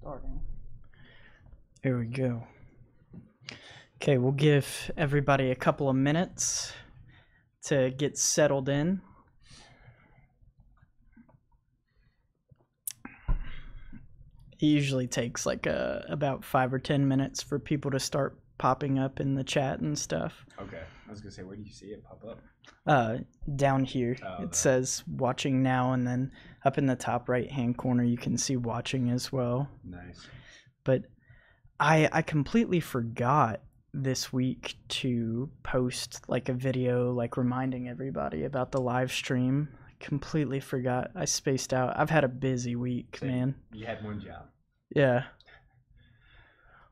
Starting. There we go. Okay, we'll give everybody a couple of minutes to get settled in. It usually takes like about 5 or 10 minutes for people to start popping up in the chat and stuff. Okay, I was gonna say, where do you see it pop up? Down here, it says watching now, and then up in the top right hand corner you can see watching as well. Nice. But I completely forgot this week to post like a video like reminding everybody about the live stream. Completely forgot. I spaced out. I've had a busy week. Same. Man. You had one job. Yeah.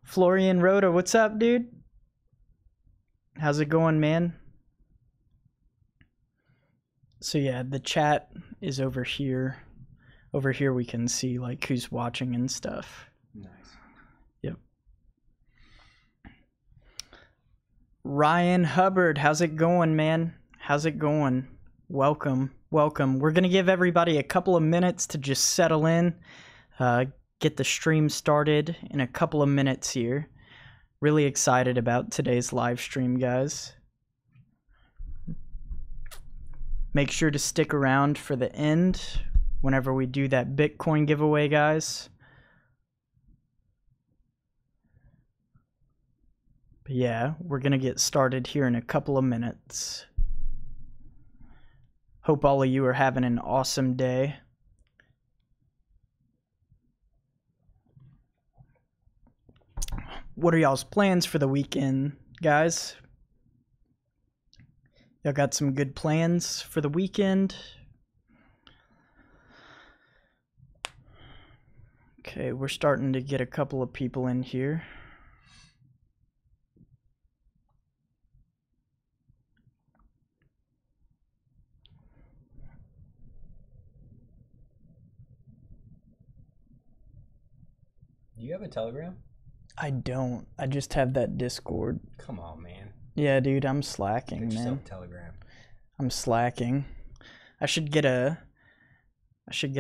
Florian Rhoda, what's up, dude? How's it going, man? So yeah, the chat is over here. Over here we can see like who's watching and stuff. Nice. Yep. Ryan Hubbard, how's it going, man? How's it going? Welcome. Welcome. We're going to give everybody a couple of minutes to just settle in, get the stream started in a couple of minutes here. Really excited about today's live stream, guys. Make sure to stick around for the end whenever we do that Bitcoin giveaway, guys. But yeah, we're going to get started here in a couple of minutes. Hope all of you are having an awesome day. What are y'all's plans for the weekend, guys? Y'all got some good plans for the weekend? Okay, we're starting to get a couple of people in here. Do you have a Telegram? I don't. I just have that Discord. Come on, man. Yeah, dude, I'm slacking, Get yourself man. a Telegram. I'm slacking. I should get a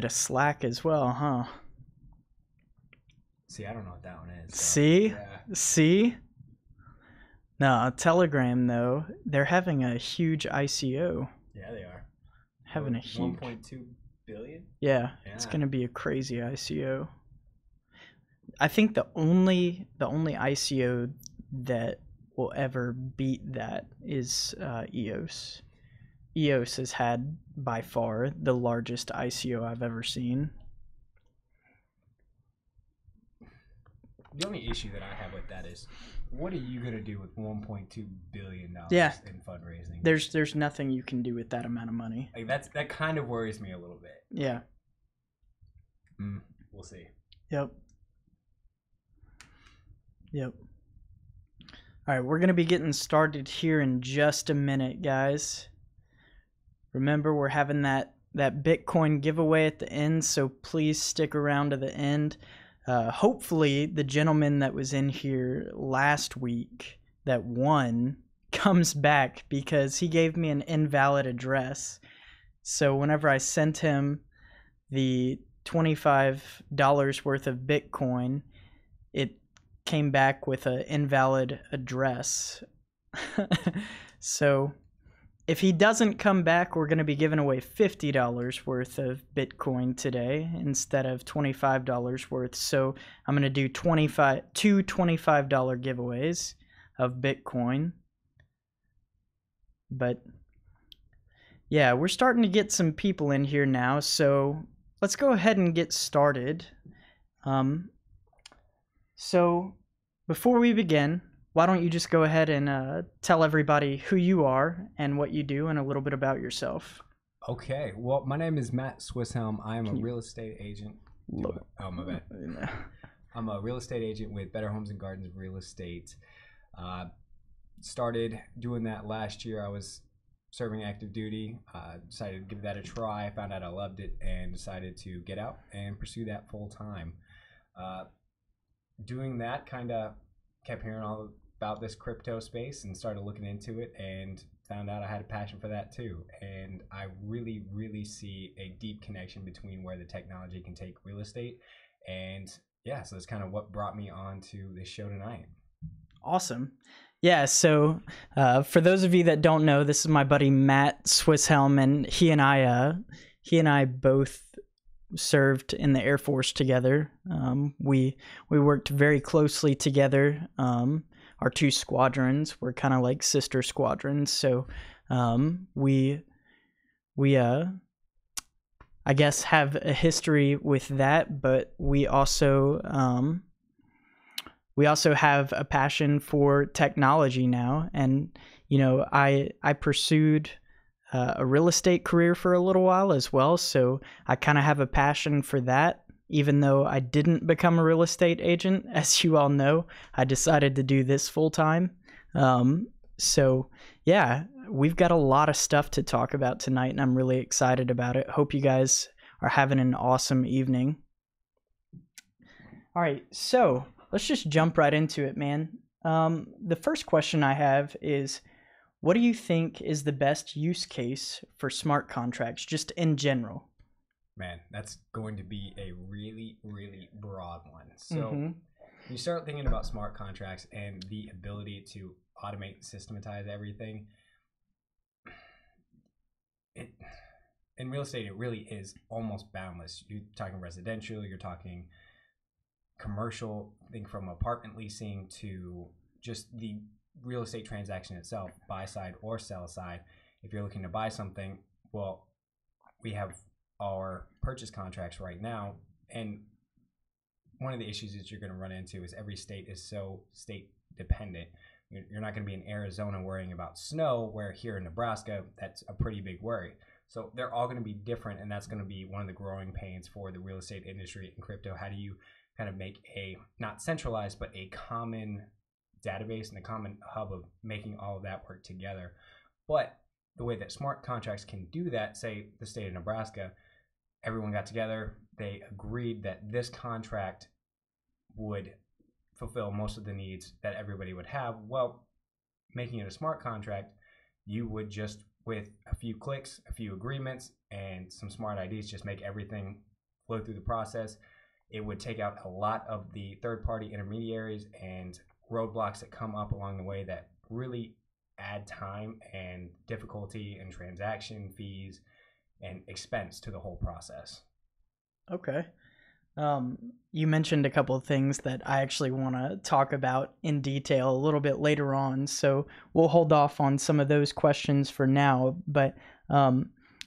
Slack as well, huh? See, I don't know what that one is. So, See? yeah. See? No, Telegram though, they're having a huge ICO. Yeah, they are. Having a huge 1.2 billion? Yeah, it's going to be a crazy ICO. I think the only ICO that will ever beat that is EOS. EOS has had by far the largest ICO I've ever seen. The only issue that I have with that is, what are you gonna do with $1.2 billion in fundraising? There's nothing you can do with that amount of money. Like that kind of worries me a little bit. Yeah. We'll see. Yep. Yep. All right, we're going to be getting started here in just a minute, guys. Remember, we're having that Bitcoin giveaway at the end, so please stick around to the end. Hopefully, the gentleman that was in here last week that won comes back, because he gave me an invalid address. So whenever I sent him the $25 worth of Bitcoin, it came back with an invalid address. So if he doesn't come back, we're going to be giving away $50 worth of Bitcoin today instead of $25 worth. So I'm going to do two $25 giveaways of Bitcoin. But yeah, we're starting to get some people in here now, so let's go ahead and get started. So before we begin, why don't you just go ahead and tell everybody who you are and what you do and a little bit about yourself. Okay. Well, my name is Matt Swisshelm. I am a real estate agent. Oh, my bad. I'm a real estate agent with Better Homes and Gardens Real Estate. Started doing that last year. I was serving active duty. Decided to give that a try. Found out I loved it and decided to get out and pursue that full time. Doing that, kind of kept hearing all about this crypto space and started looking into it and found out I had a passion for that too. And I really, really see a deep connection between where the technology can take real estate and yeah, so that's kind of what brought me on to this show tonight. Awesome. Yeah, so for those of you that don't know, this is my buddy Matt Swisshelm, and he and I both served in the Air Force together. We worked very closely together. Our two squadrons were kind of like sister squadrons, so we I guess have a history with that, but we also have a passion for technology now. And I pursued a real estate career for a little while as well, so I kind of have a passion for that. Even though I didn't become a real estate agent, as you all know, I decided to do this full time. So yeah, we've got a lot of stuff to talk about tonight, and I'm really excited about it. Hope you guys are having an awesome evening. All right, so let's just jump right into it, man. The first question I have is, what do you think is the best use case for smart contracts, just in general? Man, that's going to be a really, really broad one. So when you start thinking about smart contracts and the ability to automate and systematize everything, in real estate, it really is almost boundless. You're talking residential, you're talking commercial, think from apartment leasing to just the real estate transaction itself, buy side or sell side. If you're looking to buy something, well, we have our purchase contracts right now, and one of the issues that you're going to run into is every state is so state dependent. You're not going to be in Arizona worrying about snow, where here in Nebraska that's a pretty big worry. So they're all going to be different, and that's going to be one of the growing pains for the real estate industry and crypto. How do you kind of make a, not centralized, but a common database and a common hub of making all of that work together? But the way that smart contracts can do that, say the state of Nebraska, everyone got together, they agreed that this contract would fulfill most of the needs that everybody would have. Well, making it a smart contract, you would just, with a few clicks, a few agreements, and some smart IDs, just make everything flow through the process. It would take out a lot of the third-party intermediaries and roadblocks that come up along the way that really add time and difficulty and transaction fees and expense to the whole process. Okay. You mentioned a couple of things that I actually want to talk about in detail a little bit later on, so we'll hold off on some of those questions for now, but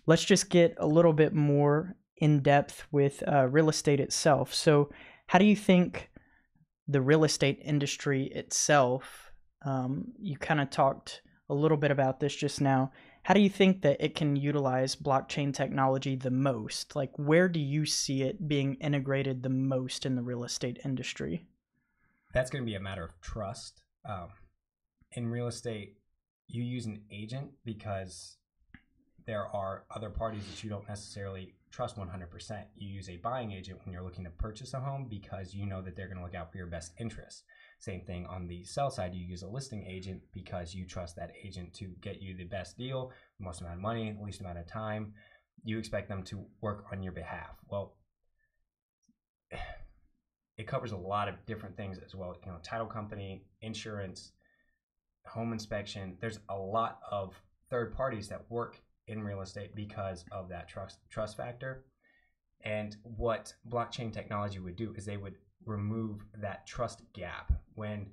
let's just get a little bit more in depth with real estate itself. So how do you think the real estate industry itself, you kind of talked a little bit about this just now, how do you think that it can utilize blockchain technology the most? Like, where do you see it being integrated the most in the real estate industry? That's going to be a matter of trust. In real estate, you use an agent because there are other parties that you don't necessarily trust 100%. You use a buying agent when you're looking to purchase a home because you know that they're going to look out for your best interests. Same thing on the sell side, you use a listing agent because you trust that agent to get you the best deal, the most amount of money, the least amount of time. You expect them to work on your behalf. Well, it covers a lot of different things as well. Title company, insurance, home inspection. There's a lot of third parties that work in real estate because of that trust factor. And what blockchain technology would do is they would remove that trust gap. When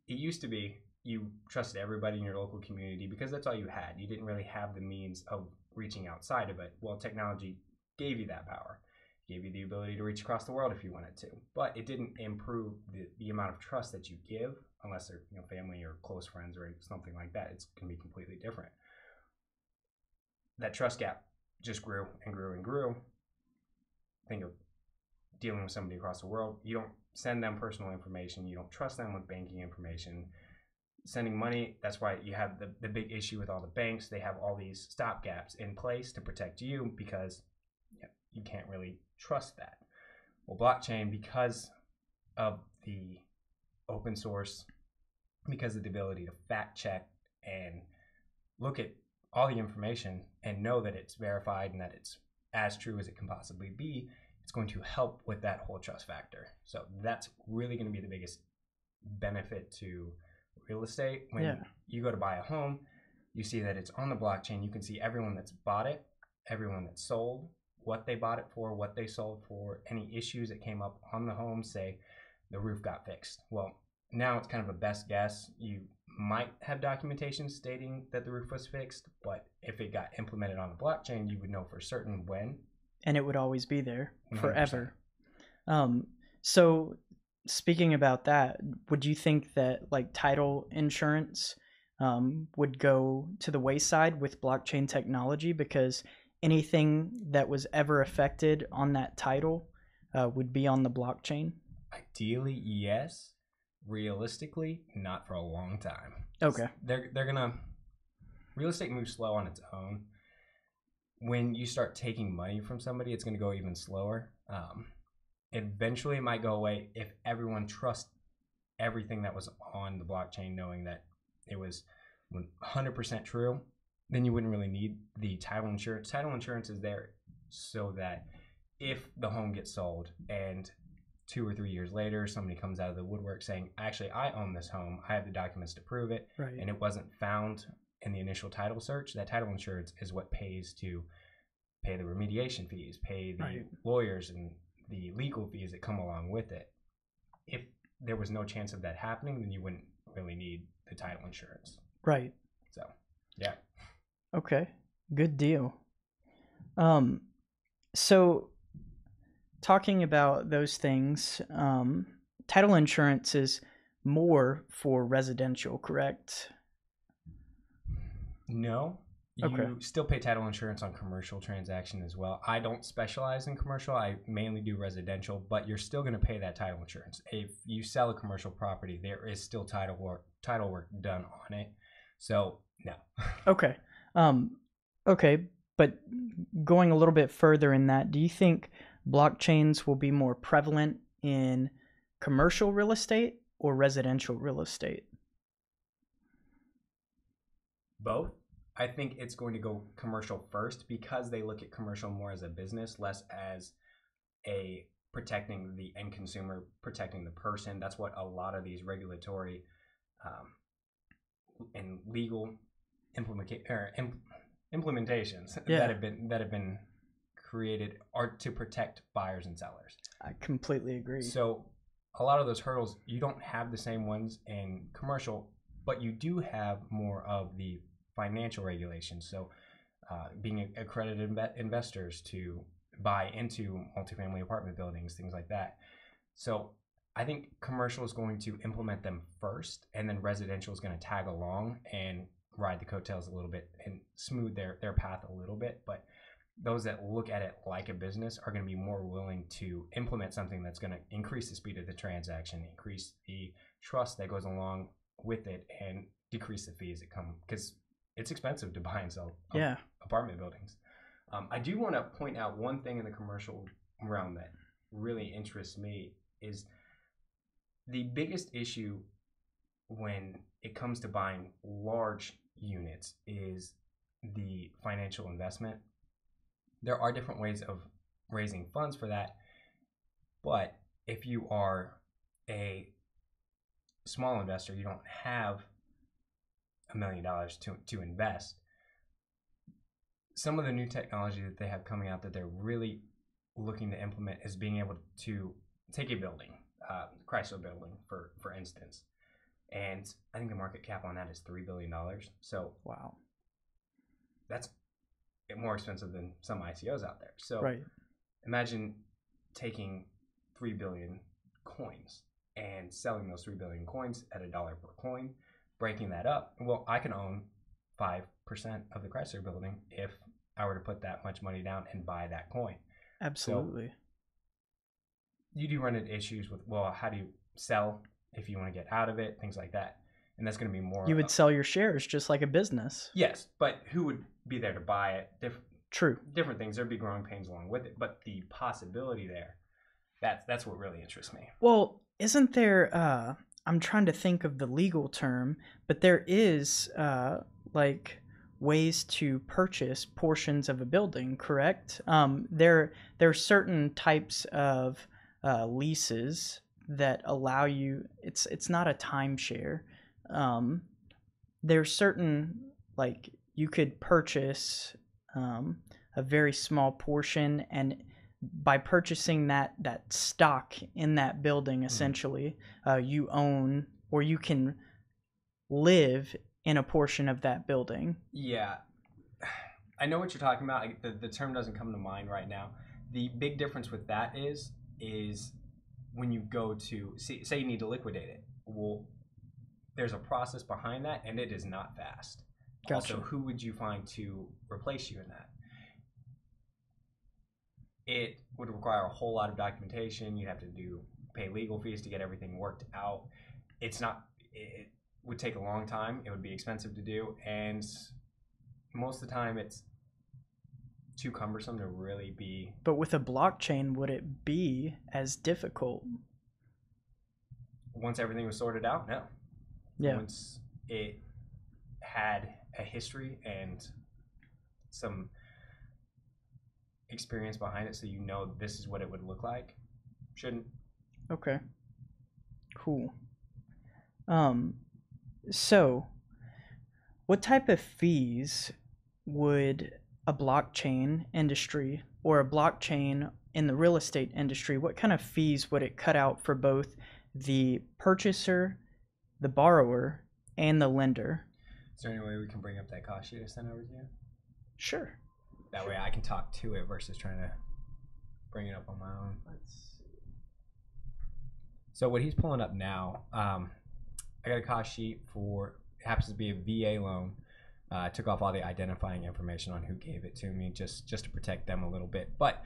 it used to be you trusted everybody in your local community because that's all you had. You didn't really have the means of reaching outside of it. Well, technology gave you that power. It gave you the ability to reach across the world if you wanted to. But it didn't improve the amount of trust that you give unless they're family or close friends or something like that. It's going to be completely different. That trust gap just grew and grew and grew. Think of dealing with somebody across the world. You don't send them personal information. You don't trust them with banking information. Sending money, that's why you have the big issue with all the banks. They have all these stopgaps in place to protect you because you can't really trust that. Well, blockchain, because of the open source, because of the ability to fact check and look at all the information and know that it's verified and that it's as true as it can possibly be, it's going to help with that whole trust factor. So that's really going to be the biggest benefit to real estate. When you go to buy a home, you see that it's on the blockchain. You can see everyone that's bought it, everyone that's sold, what they bought it for, what they sold for, any issues that came up on the home. Say the roof got fixed. Well, now it's kind of a best guess. You might have documentation stating that the roof was fixed, but if it got implemented on the blockchain, you would know for certain when. And it would always be there 100%. forever. So speaking about that, would you think that like title insurance would go to the wayside with blockchain technology, because anything that was ever affected on that title would be on the blockchain? Ideally, yes. Realistically, not for a long time. Okay. They're gonna, real estate moves slow on its own. When you start taking money from somebody, it's gonna go even slower. Eventually it might go away if everyone trusts everything that was on the blockchain, knowing that it was 100% true. Then you wouldn't really need the title insurance. Title insurance is there so that if the home gets sold and 2 or 3 years later somebody comes out of the woodwork saying, actually, I own this home, I have the documents to prove it, right, and it wasn't found in the initial title search, that title insurance is what pays to pay the remediation fees, pay the lawyers and the legal fees that come along with it. If there was no chance of that happening, then you wouldn't really need the title insurance. Right. So, yeah. Okay. Good deal. So talking about those things, title insurance is more for residential, correct? No. You still pay title insurance on commercial transaction as well. I don't specialize in commercial. I mainly do residential, but you're still going to pay that title insurance. If you sell a commercial property, there is still title work done on it. So, no. Okay. Okay, but going a little bit further in that, do you think blockchains will be more prevalent in commercial real estate or residential real estate? Both. I think it's going to go commercial first because they look at commercial more as a business, less as a protecting the end consumer, protecting the person. That's what a lot of these regulatory and legal implementations that have been created are to protect buyers and sellers. I completely agree. So a lot of those hurdles, you don't have the same ones in commercial, but you do have more of the financial regulations. So being accredited investors to buy into multifamily apartment buildings, things like that. So I think commercial is going to implement them first, and then residential is going to tag along and ride the coattails a little bit and smooth their path a little bit. But those that look at it like a business are going to be more willing to implement something that's going to increase the speed of the transaction, increase the trust that goes along with it, and decrease the fees that come, because it's expensive to buy and sell apartment buildings. I do want to point out one thing in the commercial realm that really interests me is the biggest issue when it comes to buying large units is the financial investment. There are different ways of raising funds for that, but if you are a small investor, you don't have $1 million to invest. Some of the new technology that they have coming out that they're really looking to implement is being able to take a building, Chrysler building, for instance, and I think the market cap on that is $3 billion. So wow, that's more expensive than some ICOs out there. So imagine taking 3 billion coins and selling those 3 billion coins at $1 per coin, breaking that up. Well, I can own 5% of the Chrysler building if I were to put that much money down and buy that coin. Absolutely. So you do run into issues with, well, how do you sell if you want to get out of it, things like that. And that's going to be more. You would sell your shares just like a business. Yes, but who would be there to buy it? True. Different things. There'd be growing pains along with it, but the possibility there, that's what really interests me. Well, isn't there? I'm trying to think of the legal term, but there is like ways to purchase portions of a building, correct? There are certain types of leases that allow you. It's not a timeshare. There's certain, like, you could purchase a very small portion, and by purchasing that stock in that building, essentially, you own, or you can live in a portion of that building. Yeah, I know what you're talking about. The term doesn't come to mind right now. The big difference with that is when you go to say you need to liquidate it. Well, there's a process behind that, and it is not fast. Gotcha. Also, who would you find to replace you in that? It would require a whole lot of documentation. You'd have to pay legal fees to get everything worked out. It would take a long time. It would be expensive to do, and most of the time it's too cumbersome to really be. But with a blockchain, would it be as difficult? Once everything was sorted out, no. Yeah. Once it had a history and some experience behind it, so you know this is what it would look like, shouldn't. Okay. Cool. So what type of fees would a blockchain industry, or a blockchain in the real estate industry, what kind of fees would it cut out for both the purchaser, the borrower, and the lender? Is there any way we can bring up that cost sheet I sent over to you? Sure. That way I can talk to it versus trying to bring it up on my own. So what he's pulling up now, I got a cost sheet for, it happens to be a VA loan. I took off all the identifying information on who gave it to me just to protect them a little bit. But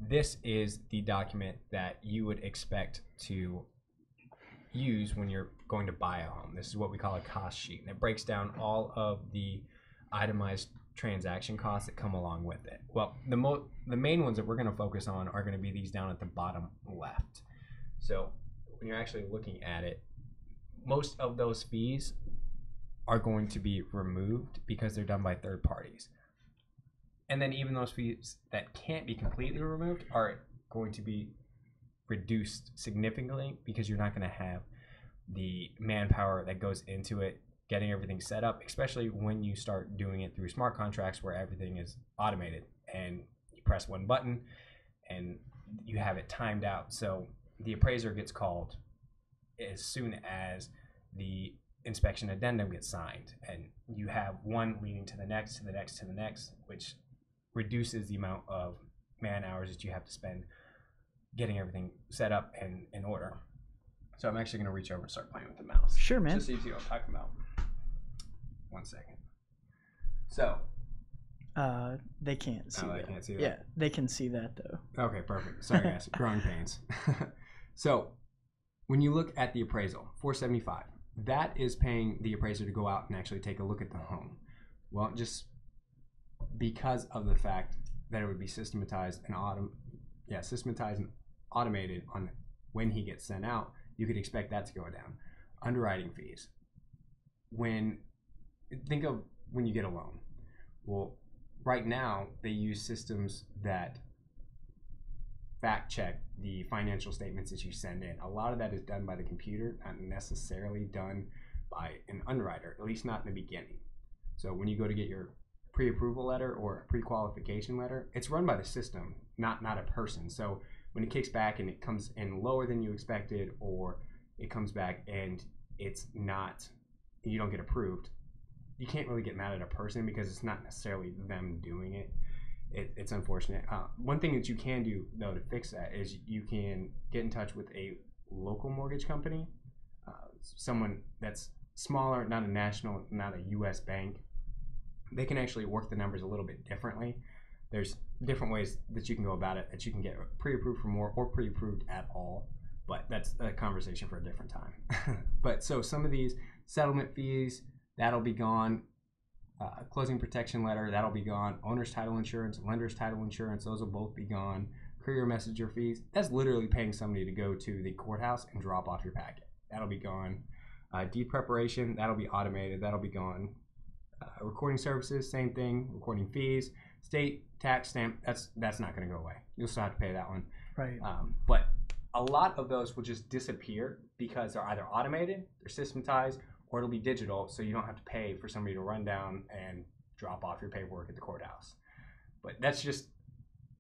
this is the document that you would expect to use when you're going to buy a home. This is what we call a cost sheet, and it breaks down all of the itemized transaction costs that come along with it. Well, the main ones that we're going to focus on are going to be these down at the bottom left. So when you're actually looking at it, most of those fees are going to be removed because they're done by third parties. And then even those fees that can't be completely removed are going to be reduced significantly because you're not going to have the manpower that goes into it, getting everything set up, especially when you start doing it through smart contracts where everything is automated and you press one button and you have it timed out. So the appraiser gets called as soon as the inspection addendum gets signed, and you have one leading to the next, to the next, to the next, which reduces the amount of man hours that you have to spend getting everything set up and in order. So I'm actually going to reach over and start playing with the mouse. Sure, man. Just so you see what I'm talking about. 1 second. So. They can't see that. They can't see that? Yeah, they can see that, though. Okay, perfect. Sorry, guys. Growing pains. So when you look at the appraisal, $475, that is paying the appraiser to go out and actually take a look at the home. Well, just because of the fact that it would be systematized and automated on when he gets sent out, you could expect that to go down. Underwriting fees. Think of when you get a loan. Well, right now they use systems that fact check the financial statements that you send in. A lot of that is done by the computer, not necessarily done by an underwriter, at least not in the beginning. So when you go to get your pre-approval letter or a pre-qualification letter, it's run by the system, not a person. So when it kicks back and it comes in lower than you expected, or it comes back and it's not, you don't get approved, you can't really get mad at a person because it's not necessarily them doing it. It's unfortunate. One thing that you can do, though, to fix that is you can get in touch with a local mortgage company, someone that's smaller, not a national, not a U.S. bank. They can actually work the numbers a little bit differently. There's different ways that you can go about it, that you can get pre-approved for more or pre-approved at all, but that's a conversation for a different time. But so some of these settlement fees, that'll be gone. Closing protection letter, that'll be gone. Owner's title insurance, lender's title insurance, those will both be gone. Courier messenger fees, that's literally paying somebody to go to the courthouse and drop off your packet. That'll be gone. Deed preparation, that'll be automated, that'll be gone. Recording services, same thing. Recording fees, state tax stamp. That's not going to go away. You'll still have to pay that one. Right. But a lot of those will just disappear because they're either automated, they're systematized, or it'll be digital, so you don't have to pay for somebody to run down and drop off your paperwork at the courthouse. But that's just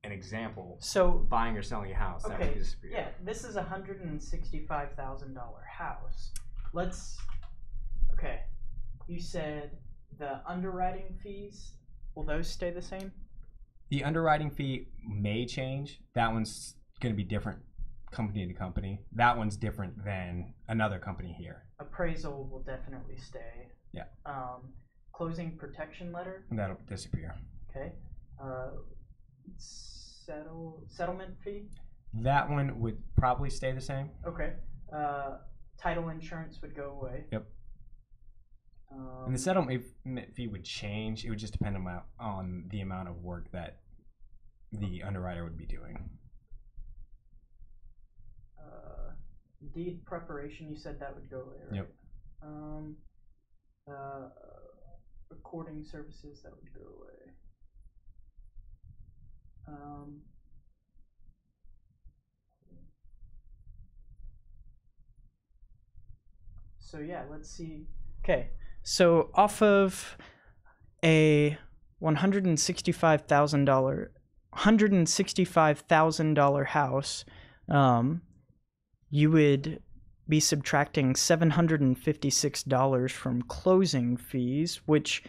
an example. So buying or selling a house that would disappear. Yeah, this is a $165,000 house. You said the underwriting fees, will those stay the same? The underwriting fee may change. That one's going to be different company to company. That one's different than another company here. Appraisal will definitely stay. Yeah. Closing protection letter? That'll disappear. Okay. Settlement fee? That one would probably stay the same. Okay. Title insurance would go away. Yep. And the settlement fee would change. It would just depend on the amount of work that the underwriter would be doing. Deed preparation, you said that would go away, right? Yep. Recording services, that would go away. So yeah, let's see. Okay, so off of a $165,000 house, you would be subtracting $756 from closing fees, which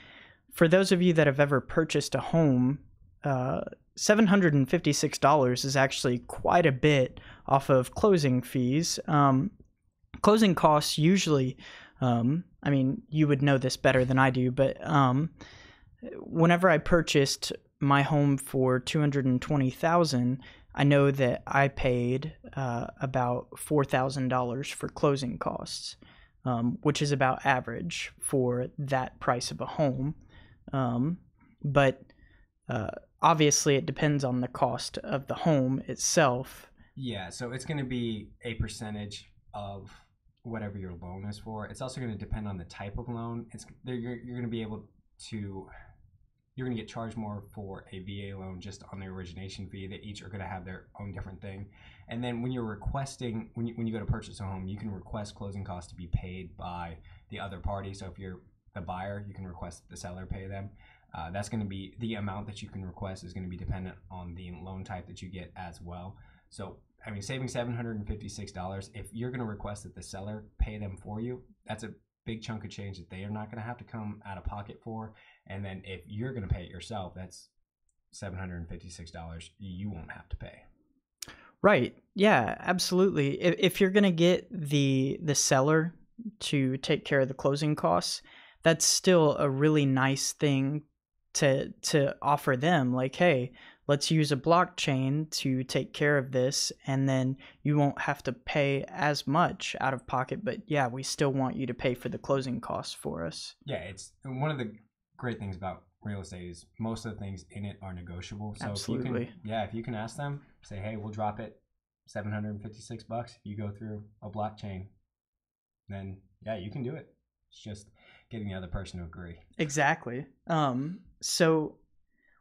for those of you that have ever purchased a home, $756 is actually quite a bit off of closing fees. Closing costs usually, I mean, you would know this better than I do, but whenever I purchased my home for $220,000, I know that I paid about $4,000 for closing costs, which is about average for that price of a home. But obviously, it depends on the cost of the home itself. Yeah, so it's going to be a percentage of whatever your loan is for. It's also going to depend on the type of loan. You're going to be able to. You're going to get charged more for a VA loan just on the origination fee. They each are going to have their own different thing. And then when you're requesting, when you go to purchase a home, you can request closing costs to be paid by the other party. So if you're the buyer, you can request that the seller pay them. That's going to be the amount that you can request is going to be dependent on the loan type that you get as well. So, I mean, saving $756, if you're going to request that the seller pay them for you, that's a big chunk of change that they are not going to have to come out of pocket for. And then if you're going to pay it yourself, that's $756 you won't have to pay. Right. Yeah, absolutely. If you're going to get the seller to take care of the closing costs, that's still a really nice thing to offer them. Like, hey, let's use a blockchain to take care of this, and then you won't have to pay as much out of pocket. But yeah, we still want you to pay for the closing costs for us. Yeah, it's one of the great things about real estate is most of the things in it are negotiable. So absolutely. If you can ask them, say, hey, we'll drop it $756 if you go through a blockchain, then yeah, you can do it. It's just getting the other person to agree. Exactly. So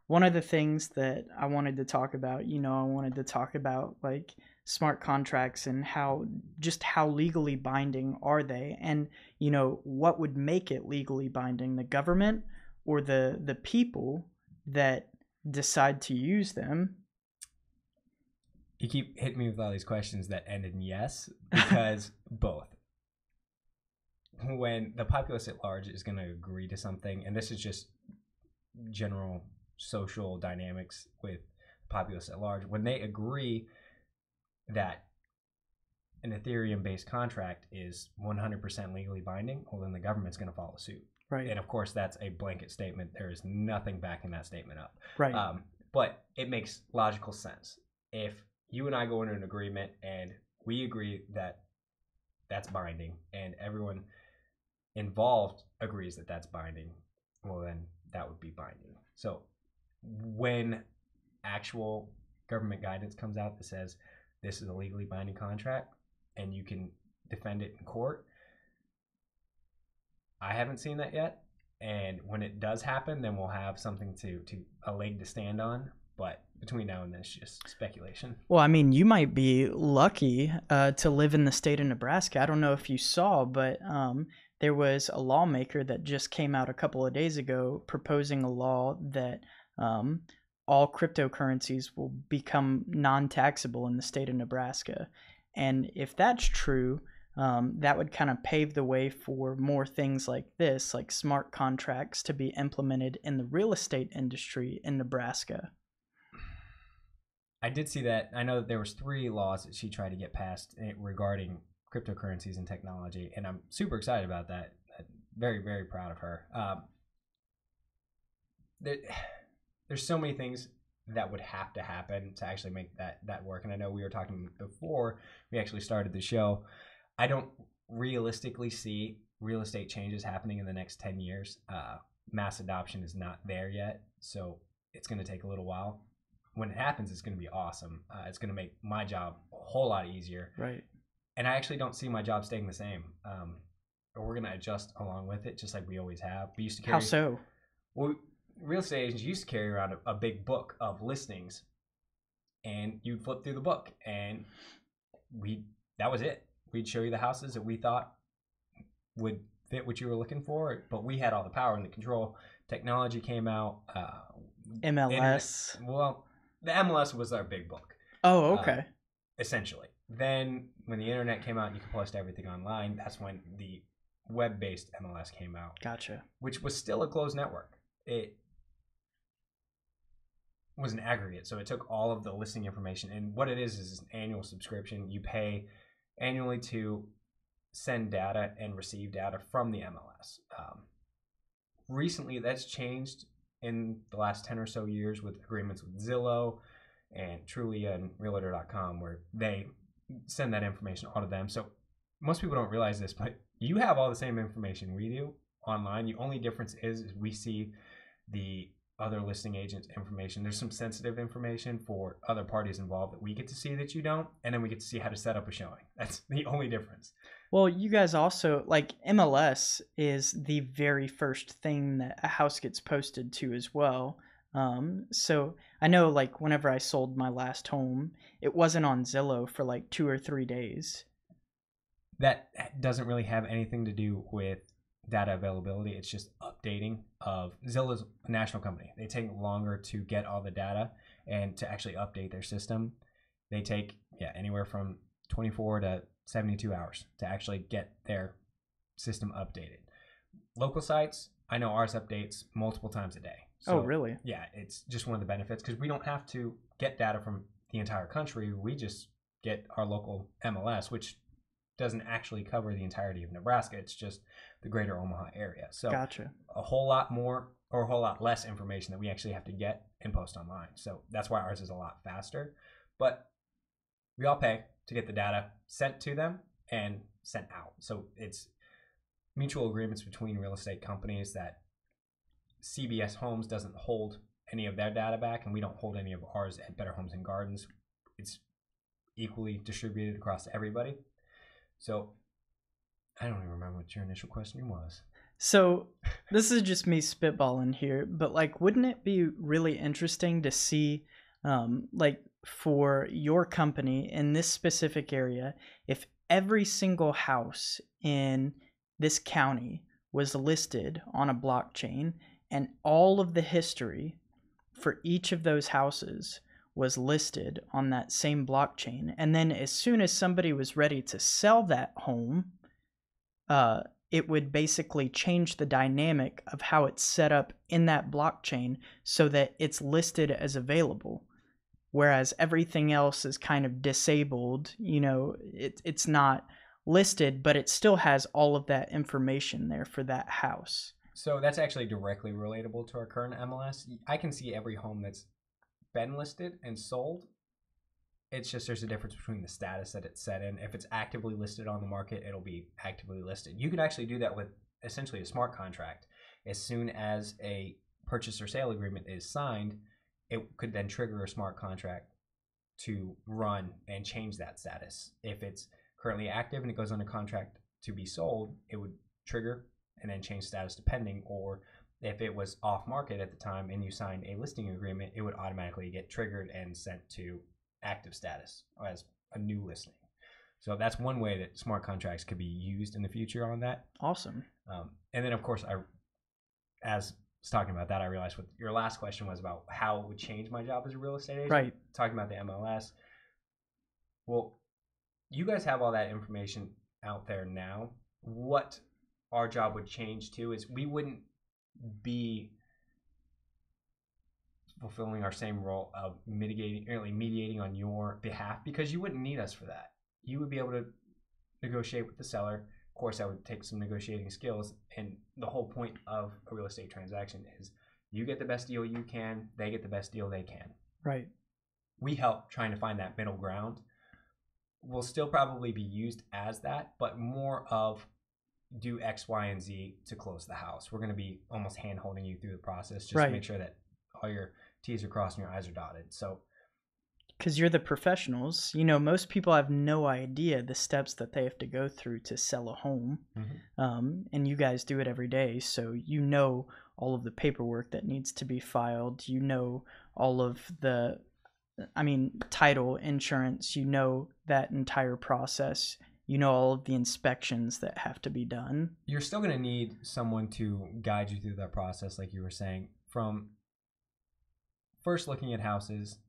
one of the things that I wanted to talk about, I wanted to talk about like smart contracts and how legally binding are they, and what would make it legally binding, the government or the people that decide to use them? You keep hitting me with all these questions that end in yes, because both. When the populace at large is going to agree to something, and this is just general social dynamics with the populace at large, when they agree that an Ethereum-based contract is 100% legally binding, well, then the government's going to follow suit. Right. And of course, that's a blanket statement. There is nothing backing that statement up. Right. But it makes logical sense. If you and I go into an agreement and we agree that that's binding, and everyone involved agrees that that's binding, well, then that would be binding. So when actual government guidance comes out that says this is a legally binding contract and you can defend it in court, I haven't seen that yet, And when it does happen, then we'll have something to a leg to stand on. But between now and then, it's just speculation. Well, I mean, you might be lucky to live in the state of Nebraska. I don't know if you saw, but there was a lawmaker that just came out a couple of days ago proposing a law that all cryptocurrencies will become non-taxable in the state of Nebraska. And if that's true, that would kind of pave the way for more things like this, like smart contracts, to be implemented in the real estate industry in Nebraska. I did see that. I know that there was 3 laws that she tried to get passed regarding cryptocurrencies and technology, and I'm super excited about that. Very, very proud of her. There's so many things that would have to happen to actually make that work. And I know we were talking before we actually started the show. I don't realistically see real estate changes happening in the next 10 years. Mass adoption is not there yet, so it's going to take a little while. When it happens, it's going to be awesome. It's going to make my job a whole lot easier. Right. And I actually don't see my job staying the same. We're going to adjust along with it, just like we always have. We used to carry. How so? Well, real estate agents used to carry around a big book of listings, and you'd flip through the book, and that was it. We'd show you the houses that we thought would fit what you were looking for, but we had all the power and the control. Technology came out. MLS. Well, the MLS was our big book. Oh, okay. Essentially. Then when the internet came out and you could post everything online, that's when the web-based MLS came out. Gotcha. Which was still a closed network. It was an aggregate, so it took all of the listing information. And what it is an annual subscription. You pay annually to send data and receive data from the MLS. Recently, that's changed in the last 10 or so years with agreements with Zillow and Trulia and Realtor.com, where they send that information all to them. So most people don't realize this, but you have all the same information we do online. The only difference is we see the other listing agents' information. There's some sensitive information for other parties involved that we get to see that you don't, and then we get to see how to set up a showing. That's the only difference. Well, you guys also, like, MLS is the very first thing that a house gets posted to as well. So I know, like, whenever I sold my last home, it wasn't on Zillow for like 2 or 3 days. That doesn't really have anything to do with data availability. It's just updating of Zillow's a national company. They take longer to get all the data and to actually update their system. They take anywhere from 24 to 72 hours to actually get their system updated. Local sites, I know ours updates multiple times a day. So, oh, really? Yeah, it's just one of the benefits because we don't have to get data from the entire country. We just get our local MLS, which doesn't actually cover the entirety of Nebraska. It's just the greater Omaha area. So Gotcha. A whole lot more or a whole lot less information that we actually have to get and post online. So that's why ours is a lot faster. But we all pay to get the data sent to them and sent out. So it's mutual agreements between real estate companies that CBS Homes doesn't hold any of their data back, and we don't hold any of ours at Better Homes and Gardens. It's equally distributed across everybody. So I don't even remember what your initial question was. So this is just me spitballing here, but like, wouldn't it be really interesting to see, like, for your company in this specific area, if every single house in this county was listed on a blockchain and all of the history for each of those houses was listed on that same blockchain, and then as soon as somebody was ready to sell that home, it would basically change the dynamic of how it's set up in that blockchain so that it's listed as available, whereas everything else is kind of disabled. You know, it's not listed, but it still has all of that information there for that house. So that's actually directly relatable to our current MLS. I can see every home that's been listed and sold. It's just there's a difference between the status that it's set in. If it's actively listed on the market, it'll be actively listed. You could actually do that with essentially a smart contract. As soon as a purchase or sale agreement is signed, it could then trigger a smart contract to run and change that status. If it's currently active and it goes under contract to be sold, it would trigger and then change status to pending, or if it was off market at the time and you signed a listing agreement, it would automatically get triggered and sent to active status as a new listing. So that's one way that smart contracts could be used in the future on that. Awesome. And then, of course, as I was talking about that, I realized what your last question was about how it would change my job as a real estate agent. Right. Talking about the MLS. Well, you guys have all that information out there now. What our job would change to is we wouldn't be fulfilling our same role of mediating on your behalf, because you wouldn't need us for that. You would be able to negotiate with the seller. Of course, that would take some negotiating skills. And the whole point of a real estate transaction is you get the best deal you can, they get the best deal they can. Right. We help trying to find that middle ground. Will still probably be used as that, but more of do X, Y, and Z to close the house. We're going to be almost hand holding you through the process just to make sure that all your T's are crossed and your I's are dotted. So, because you're the professionals, you know, most people have no idea the steps that they have to go through to sell a home. And you guys do it every day. So, you know, all of the paperwork that needs to be filed, you know, all of the, title, insurance, you know, that entire process, you know, all of the inspections that have to be done. You're still going to need someone to guide you through that process, like you were saying, from first looking at houses,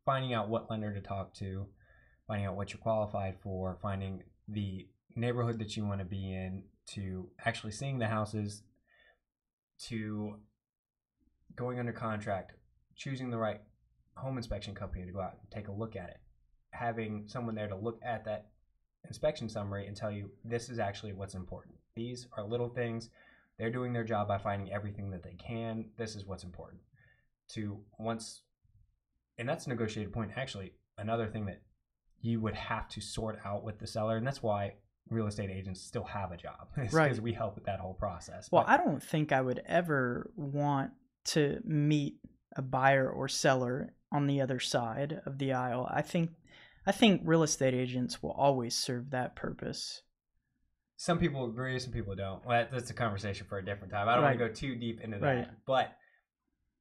finding out what lender to talk to, finding out what you're qualified for, finding the neighborhood that you want to be in, to actually seeing the houses, to going under contract, choosing the right home inspection company to go out and take a look at it, having someone there to look at that inspection summary and tell you this is actually what's important. These are little things. They're doing their job by finding everything that they can. This is what's important. And that's a negotiated point. Actually, another thing that you would have to sort out with the seller, and that's why real estate agents still have a job, because we help with that whole process. Well, I don't think I would ever want to meet a buyer or seller on the other side of the aisle. I think real estate agents will always serve that purpose. Some people agree, some people don't. Well, that's a conversation for a different time. I don't want to go too deep into that. But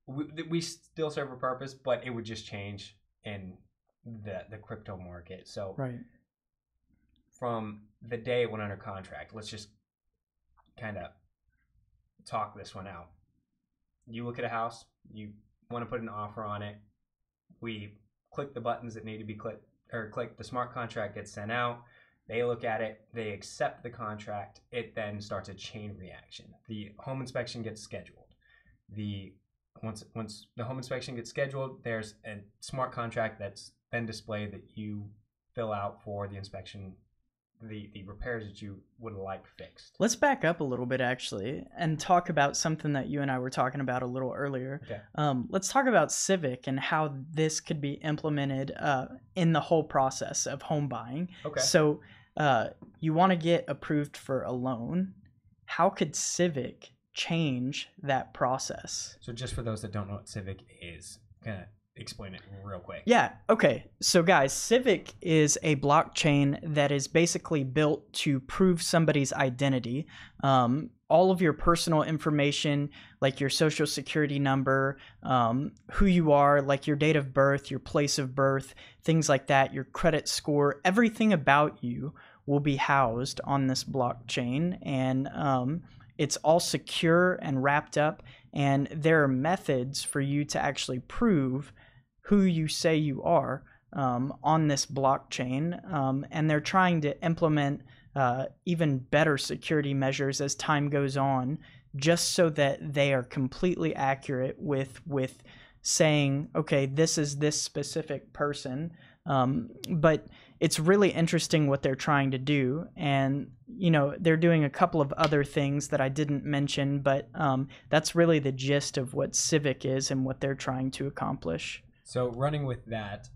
we still serve a purpose, but it would just change in the crypto market. So from the day it went under contract, let's just kind of talk this one out. You look at a house, you want to put an offer on it. We click the buttons that need to be clicked, or click the smart contract gets sent out. They look at it, they accept the contract. It then starts a chain reaction. The home inspection gets scheduled. Once the home inspection gets scheduled, there's a smart contract that's then displayed that you fill out for the inspection, the repairs that you would like fixed. Let's back up a little bit, actually, and talk about something that you and I were talking about a little earlier. Okay. Let's talk about Civic and how this could be implemented in the whole process of home buying. Okay. So you want to get approved for a loan. How could Civic change that process? So just for those that don't know what Civic is, kind of explain it real quick. Yeah. Okay. So guys, Civic is a blockchain that is basically built to prove somebody's identity. All of your personal information, like your social security number, who you are, like your date of birth, your place of birth, things like that, your credit score, everything about you will be housed on this blockchain. And it's all secure and wrapped up. And there are methods for you to actually prove who you say you are on this blockchain. And they're trying to implement even better security measures as time goes on, just so that they are completely accurate with saying, okay, this is this specific person. But it's really interesting what they're trying to do. And, you know, they're doing a couple of other things that I didn't mention, but that's really the gist of what Civic is and what they're trying to accomplish. So running with that,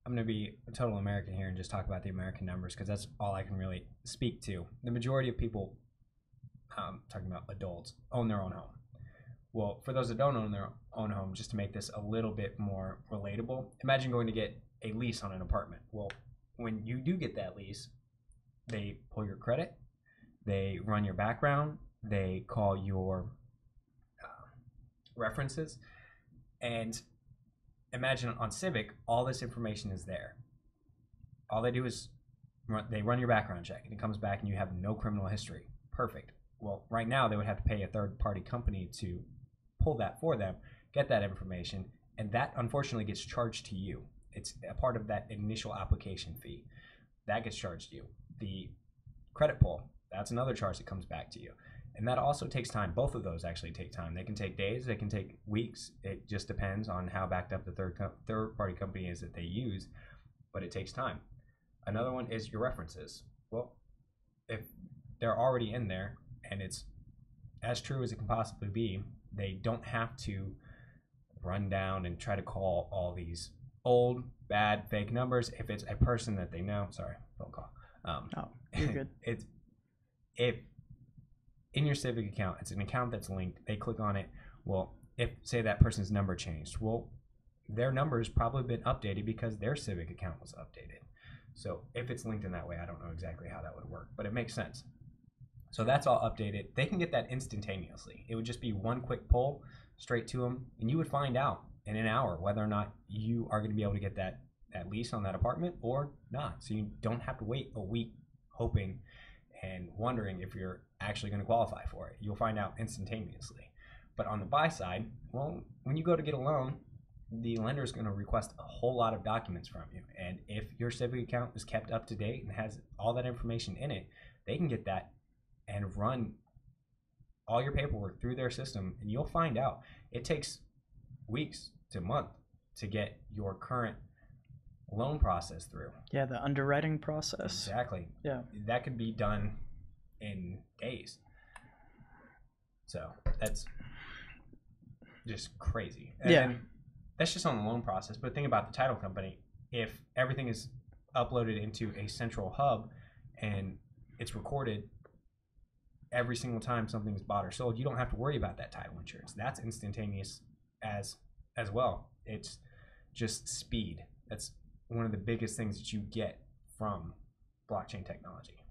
I'm going to be a total American here and just talk about the American numbers, because that's all I can really speak to. The majority of people, talking about adults, own their own home. Well, for those that don't own their own home, just to make this a little bit more relatable, imagine going to get a lease on an apartment. Well, when you do get that lease, they pull your credit, they run your background, they call your references. And imagine on Civic, all this information is there. All they do is they run your background check, and it comes back and you have no criminal history. Perfect. Well, right now they would have to pay a third-party company to pull that for them, get that information, and that unfortunately gets charged to you. It's a part of that initial application fee. That gets charged to you. The credit pull, that's another charge that comes back to you. And that also takes time. Both of those actually take time. They can take days, they can take weeks. It just depends on how backed up the third-party company is that they use, but it takes time. Another one is your references. Well, if they're already in there and it's as true as it can possibly be, they don't have to run down and try to call all these old, bad, fake numbers. If it's a person that they know, sorry, phone call. You're good. If in your Civic account, it's an account that's linked, they click on it. Well, if say that person's number changed, well, their number has probably been updated because their Civic account was updated. So if it's linked in that way, I don't know exactly how that would work, but it makes sense. So that's all updated. They can get that instantaneously. It would just be one quick pull straight to them, and you would find out in an hour whether or not you are going to be able to get that lease on that apartment or not. So you don't have to wait a week hoping and wondering if you're actually going to qualify for it. You'll find out instantaneously. But on the buy side, well, when you go to get a loan, the lender is going to request a whole lot of documents from you. And if your Civic account is kept up to date and has all that information in it, they can get that and run all your paperwork through their system, and you'll find out it takes weeks to months to get your current loan process through. Yeah, the underwriting process. Exactly. Yeah. That could be done in days. So that's just crazy. And yeah. That's just on the loan process. But think about the title company. If everything is uploaded into a central hub and it's recorded every single time something is bought or sold, you don't have to worry about that title insurance. That's instantaneous as well. It's just speed. That's one of the biggest things that you get from blockchain technology.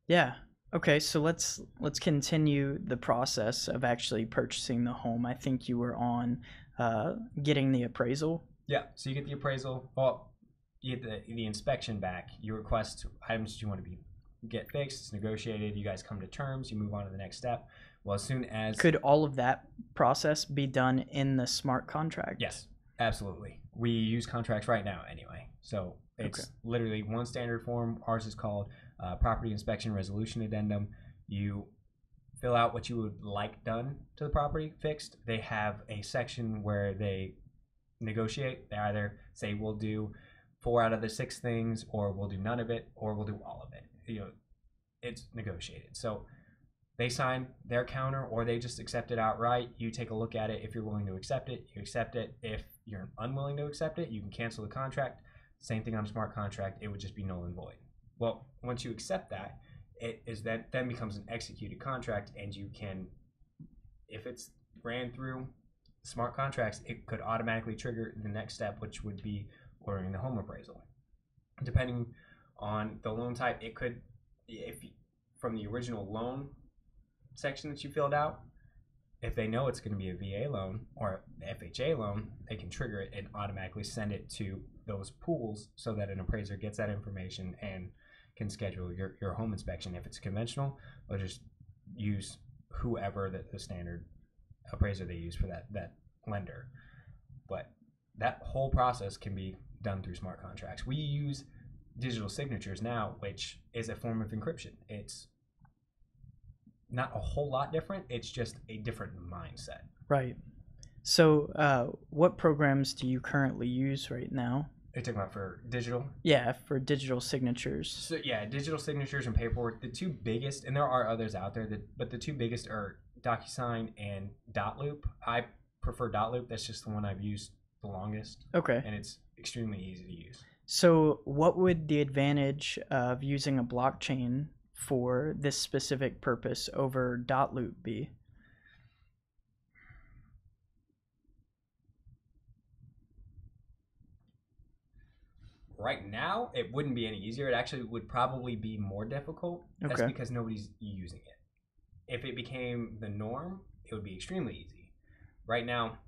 Yeah. Okay, so let's continue the process of actually purchasing the home. I think you were on getting the appraisal. Yeah, so you get the appraisal. Well, you get the inspection back. You request items that you want to get fixed. It's negotiated. You guys come to terms. You move on to the next step. Well, as soon as could all of that process be done in the smart contract? Yes, absolutely. We use contracts right now anyway. So it's literally one standard form. Ours is called Property Inspection Resolution Addendum. You fill out what you would like done to the property fixed. They have a section where they negotiate. They either say we'll do 4 out of the 6 things, or we'll do none of it, or we'll do all of it. You know, it's negotiated. So they sign their counter, or they just accept it outright. You take a look at it. If you're willing to accept it, you accept it. If you're unwilling to accept it, you can cancel the contract. Same thing on a smart contract. It would just be null and void. Well, once you accept that, it is then becomes an executed contract, and you can, if it's ran through smart contracts, it could automatically trigger the next step, which would be ordering the home appraisal. Depending on the loan type, it could, if from the original loan section that you filled out, if they know it's going to be a VA loan or FHA loan, they can trigger it and automatically send it to those pools so that an appraiser gets that information and can schedule your home inspection. If it's conventional, they'll just use whoever the standard appraiser they use for that lender. But that whole process can be done through smart contracts. We use digital signatures now, which is a form of encryption. It's not a whole lot different. It's just a different mindset. Right. So what programs do you currently use right now? Are you talking about for digital? Yeah, for digital signatures. So yeah, digital signatures and paperwork. The two biggest, and there are others out there, but the two biggest are DocuSign and Dotloop. I prefer Dotloop. That's just the one I've used the longest. Okay. And it's extremely easy to use. So what would the advantage of using a blockchain for this specific purpose over Dotloop be? Right now, it wouldn't be any easier. It actually would probably be more difficult. That's because nobody's using it. if it became the norm, it would be extremely easy. Right now,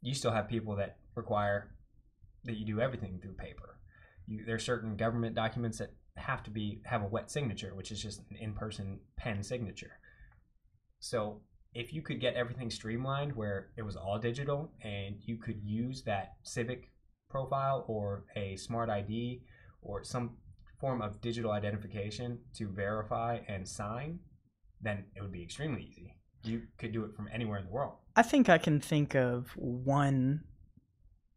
you still have people that require that you do everything through paper. There are certain government documents that have a wet signature, which is just an in-person pen signature. So if you could get everything streamlined where it was all digital and you could use that civic profile or a smart ID or some form of digital identification to verify and sign, then it would be extremely easy. You could do it from anywhere in the world. I think I can think of one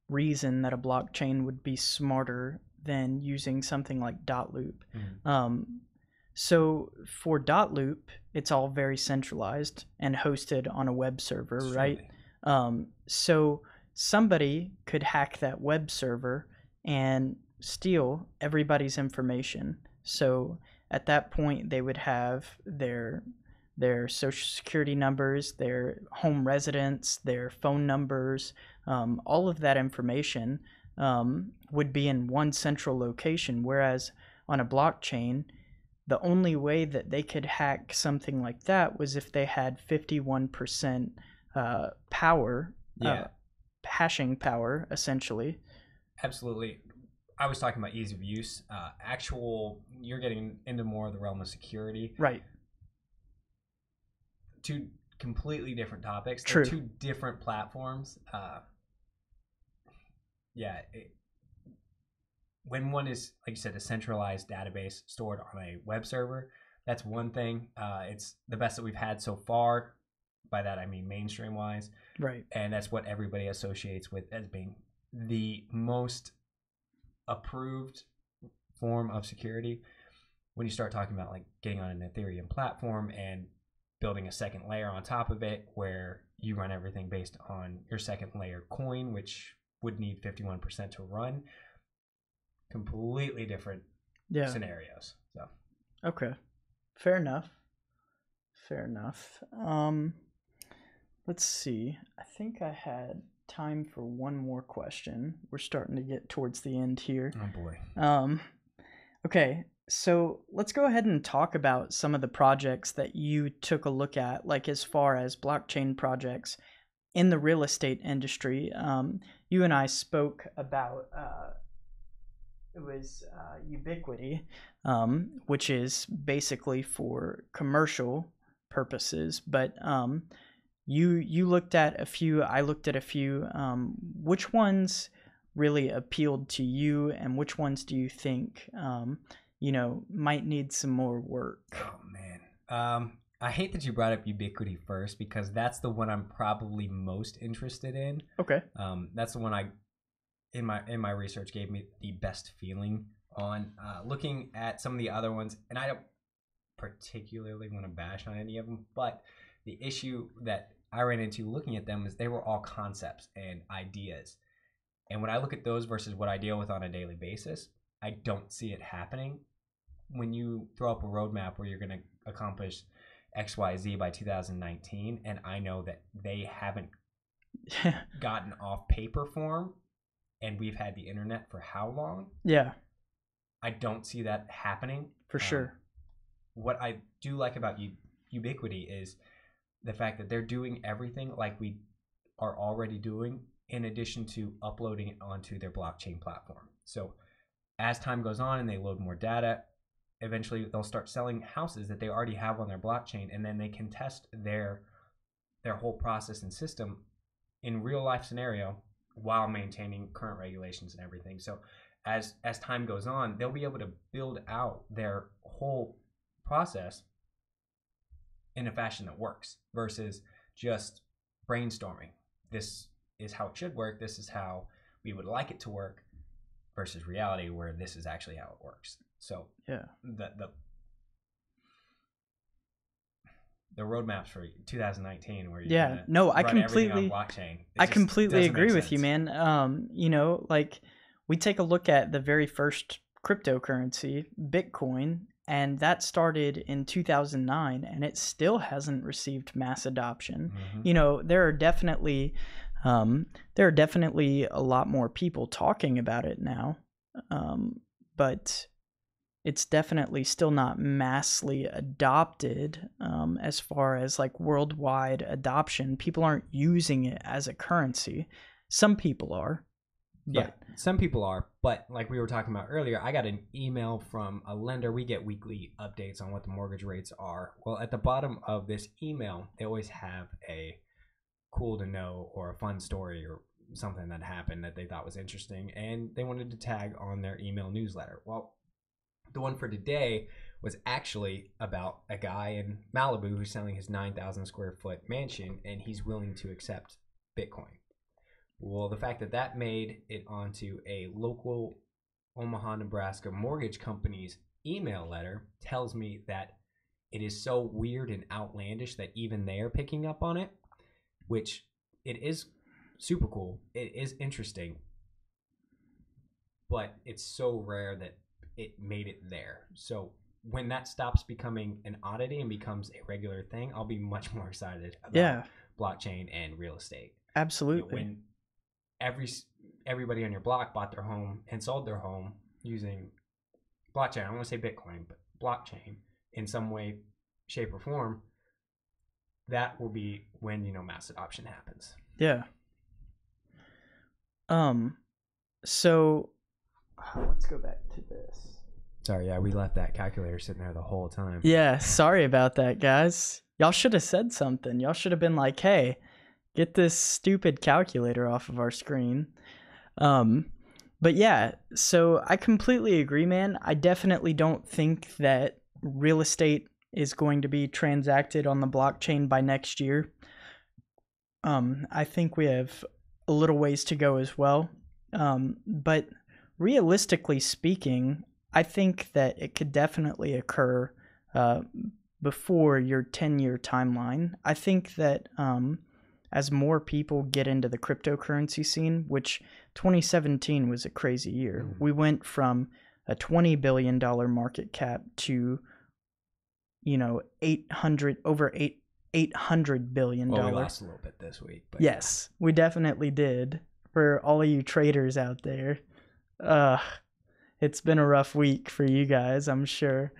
reason that a blockchain would be smarter than using something like Dotloop. So for Dotloop, it's all very centralized and hosted on a web server, right? So somebody could hack that web server and steal everybody's information. So at that point, they would have their social security numbers, their home residence, their phone numbers, all of that information would be in one central location. Whereas on a blockchain, the only way that they could hack something like that was if they had 51% power, hashing power, essentially. Absolutely. I was talking about ease of use. You're getting into more of the realm of security. Right. Two completely different topics. True. They're two different platforms. When one is, like you said, a centralized database stored on a web server, that's one thing. It's the best that we've had so far. By that I mean mainstream wise. Right. And that's what everybody associates with as being the most approved form of security. When you start talking about like getting on an Ethereum platform and building a second layer on top of it where you run everything based on your second layer coin, which would need 51% to run, completely different scenarios. So okay, fair enough. Let's see, I think I had time for one more question. We're starting to get towards the end here. Oh boy. Okay, so let's go ahead and talk about some of the projects that you took a look at, like as far as blockchain projects in the real estate industry. You and I spoke about it was Ubiquity, which is basically for commercial purposes, but you looked at a few, I looked at a few. Which ones really appealed to you, and which ones do you think might need some more work? Oh man, I hate that you brought up Ubiquity first, because that's the one I'm probably most interested in. Okay. That's the one in my research gave me the best feeling on. Looking at some of the other ones, and I don't particularly want to bash on any of them, but the issue that I ran into looking at them is they were all concepts and ideas. And when I look at those versus what I deal with on a daily basis, I don't see it happening. When you throw up a roadmap where you're going to accomplish XYZ by 2019, and I know that they haven't gotten off paper form, and we've had the internet for how long? Yeah. I don't see that happening. For sure. What I do like about Ubiquity is the fact that they're doing everything like we are already doing, in addition to uploading it onto their blockchain platform. So as time goes on and they load more data, eventually they'll start selling houses that they already have on their blockchain, and then they can test their whole process and system in real life scenario while maintaining current regulations and everything. So as time goes on, they'll be able to build out their whole process in a fashion that works versus just brainstorming. This is how it should work. This is how we would like it to work, versus reality where this is actually how it works. So yeah, the roadmaps for 2019 where I completely on blockchain, I completely agree with you, man. Like we take a look at the very first cryptocurrency, Bitcoin, and that started in 2009, and it still hasn't received mass adoption. Mm-hmm. There are definitely a lot more people talking about it now, but it's definitely still not massively adopted as far as like worldwide adoption. People aren't using it as a currency. Some people are. Yeah, some people are, but like we were talking about earlier, I got an email from a lender. We get weekly updates on what the mortgage rates are. Well, at the bottom of this email, they always have a cool to know or a fun story or something that happened that they thought was interesting, and they wanted to tag on their email newsletter. Well, the one for today was actually about a guy in Malibu who's selling his 9,000 square foot mansion, and he's willing to accept Bitcoin. Well, the fact that that made it onto a local Omaha, Nebraska mortgage company's email letter tells me that it is so weird and outlandish that even they are picking up on it, which it is super cool. It is interesting, but it's so rare that it made it there. So when that stops becoming an oddity and becomes a regular thing, I'll be much more excited about blockchain and real estate. Absolutely. When everybody on your block bought their home and sold their home using blockchain, I don't want to say Bitcoin, but blockchain in some way, shape, or form, that will be when, mass adoption happens. Yeah. So let's go back to this. Sorry, yeah, we left that calculator sitting there the whole time. Yeah, sorry about that, guys. Y'all should have said something. Y'all should have been like, hey, get this stupid calculator off of our screen. But yeah, so I completely agree, man. I definitely don't think that real estate is going to be transacted on the blockchain by next year. I think we have a little ways to go as well. But realistically speaking, I think that it could definitely occur before your 10-year timeline. I think that as more people get into the cryptocurrency scene, which 2017 was a crazy year. Mm-hmm. We went from a $20 billion market cap to, over $800 billion. Well, we lost a little bit this week. But yes, we definitely did. For all of you traders out there, it's been a rough week for you guys, I'm sure.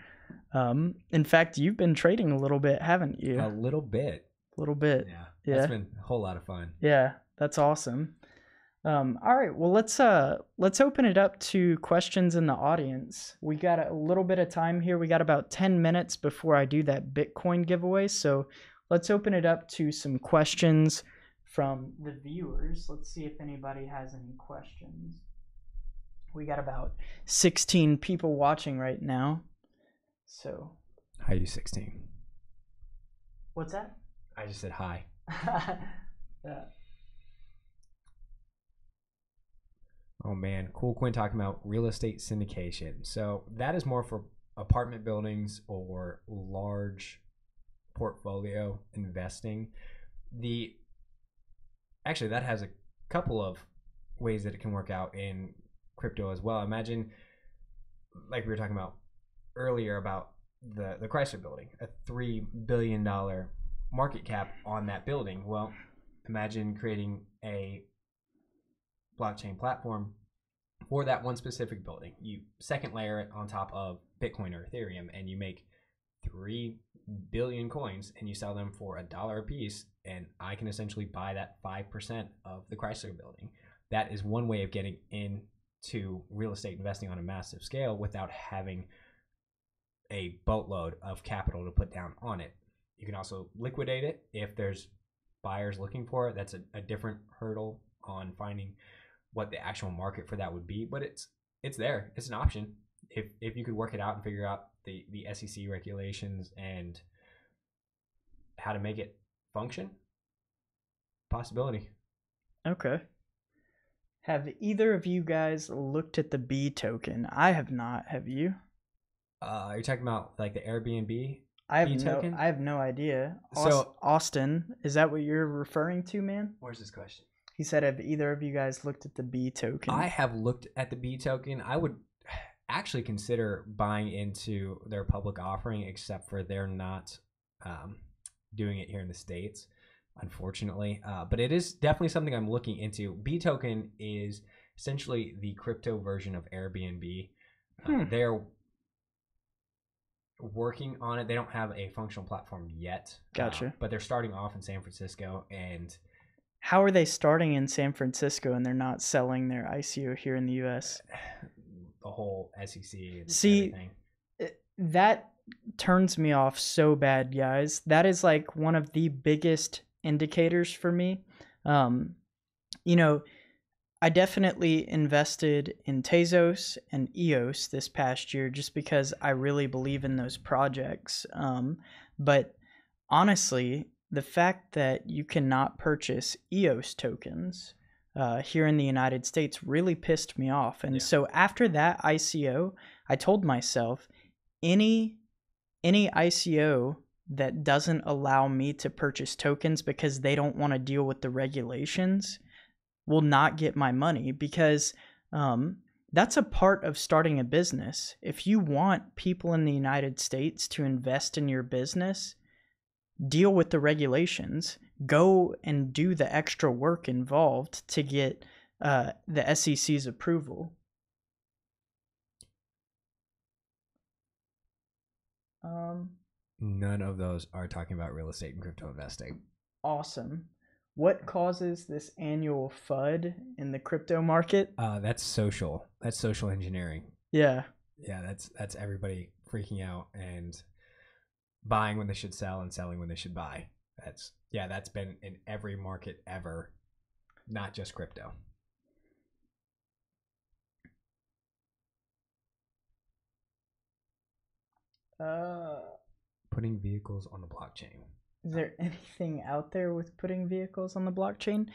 In fact, you've been trading a little bit, haven't you? A little bit. Yeah. That's been a whole lot of fun. Yeah, that's awesome. All right, well, let's open it up to questions in the audience. We got a little bit of time here. We got about 10 minutes before I do that Bitcoin giveaway. So let's open it up to some questions from the viewers. Let's see if anybody has any questions. We got about 16 people watching right now. So. Hi, you 16. What's that? I just said hi. Yeah. Oh man, cool. Quinn talking about real estate syndication. So that is more for apartment buildings or large portfolio investing. Actually, that has a couple of ways that it can work out in crypto as well. Imagine, like we were talking about earlier about the Chrysler building, a $3 billion market cap on that building. Well, imagine creating a blockchain platform for that one specific building. You second layer it on top of Bitcoin or Ethereum, and you make 3 billion coins, and you sell them for $1 a piece, and I can essentially buy that 5% of the Chrysler building. That is one way of getting into real estate investing on a massive scale without having a boatload of capital to put down on it. You can also liquidate it if there's buyers looking for it. That's a different hurdle on finding what the actual market for that would be, but it's there. It's an option if you could work it out and figure out the SEC regulations and how to make it function. Possibility. Okay. Have either of you guys looked at the B token? I have not. Have you? Are you talking about like the Airbnb? I have no idea. So Austin, is that what you're referring to, man? Where's this question? He said, have either of you guys looked at the B token? I have looked at the B token. I would actually consider buying into their public offering, except for they're not doing it here in the States, unfortunately. But it is definitely something I'm looking into. B token is essentially the crypto version of Airbnb. They're working on it. They don't have a functional platform yet. Gotcha. But they're starting off in San Francisco, and how are they starting in San Francisco and they're not selling their ICO here in the US? The whole SEC and See, everything. That turns me off so bad, guys. That is like one of the biggest indicators for me. You know, I definitely invested in Tezos and EOS this past year just because I really believe in those projects. But honestly, the fact that you cannot purchase EOS tokens here in the United States really pissed me off. And so after that ICO, I told myself, any ICO that doesn't allow me to purchase tokens because they don't want to deal with the regulations will not get my money, because that's a part of starting a business. If you want people in the United States to invest in your business, deal with the regulations. Go and do the extra work involved to get the SEC's approval. None of those are talking about real estate and crypto investing. Awesome. What causes this annual FUD in the crypto market? That's social. That's social engineering. Yeah. Yeah, that's everybody freaking out and buying when they should sell and selling when they should buy. That's been in every market ever, not just crypto. Putting vehicles on the blockchain. Is there anything out there with putting vehicles on the blockchain?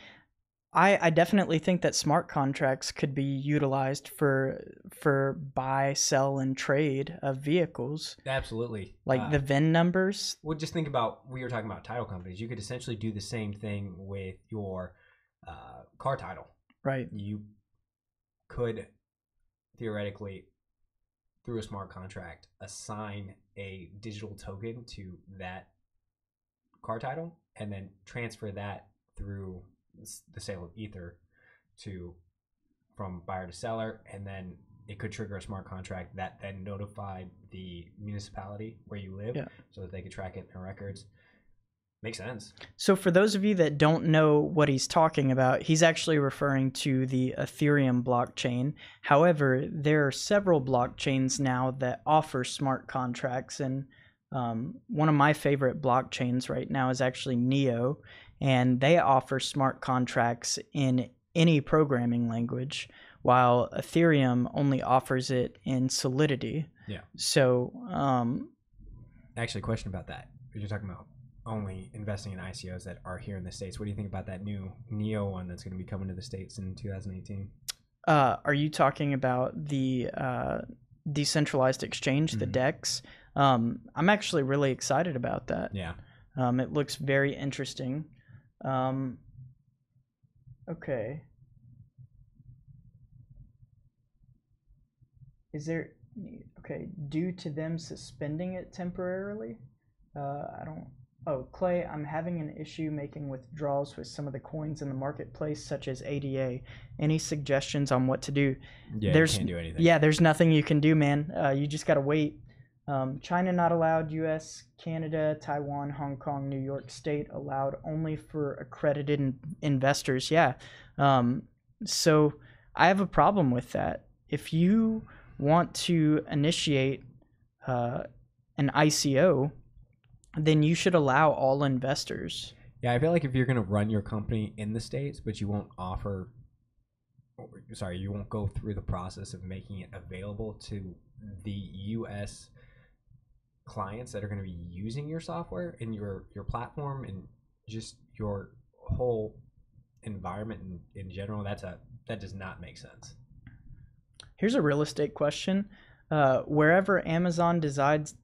I definitely think that smart contracts could be utilized for buy, sell, and trade of vehicles. Absolutely. Like the VIN numbers. Well, just think about, we were talking about title companies. You could essentially do the same thing with your car title. Right. You could theoretically, through a smart contract, assign a digital token to that car title and then transfer that through the sale of ether from buyer to seller, and then it could trigger a smart contract that then notified the municipality where you live, so that they could track it in their records. Makes sense. So for those of you that don't know what he's talking about, he's actually referring to the Ethereum blockchain. However, there are several blockchains now that offer smart contracts, and one of my favorite blockchains right now is actually Neo, and they offer smart contracts in any programming language, while Ethereum only offers it in Solidity. Yeah. So, actually, a question about that. You're talking about only investing in ICOs that are here in the States. What do you think about that new Neo one that's going to be coming to the States in 2018? Are you talking about the decentralized exchange, the DEX? I'm actually really excited about that. Yeah. It looks very interesting. Okay. Is there, okay, due to them suspending it temporarily? Oh, Clay, I'm having an issue making withdrawals with some of the coins in the marketplace, such as ADA. Any suggestions on what to do? Yeah, you can't do anything. Yeah, there's nothing you can do, man. You just got to wait. China not allowed, US, Canada, Taiwan, Hong Kong, New York State allowed only for accredited investors. Yeah. So I have a problem with that. If you want to initiate an ICO, then you should allow all investors. Yeah, I feel like if you're going to run your company in the States, but you won't you won't go through the process of making it available to the US clients that are going to be using your software and your platform and just your whole environment in general, that does not make sense. Here's a real estate question. Wherever Amazon decides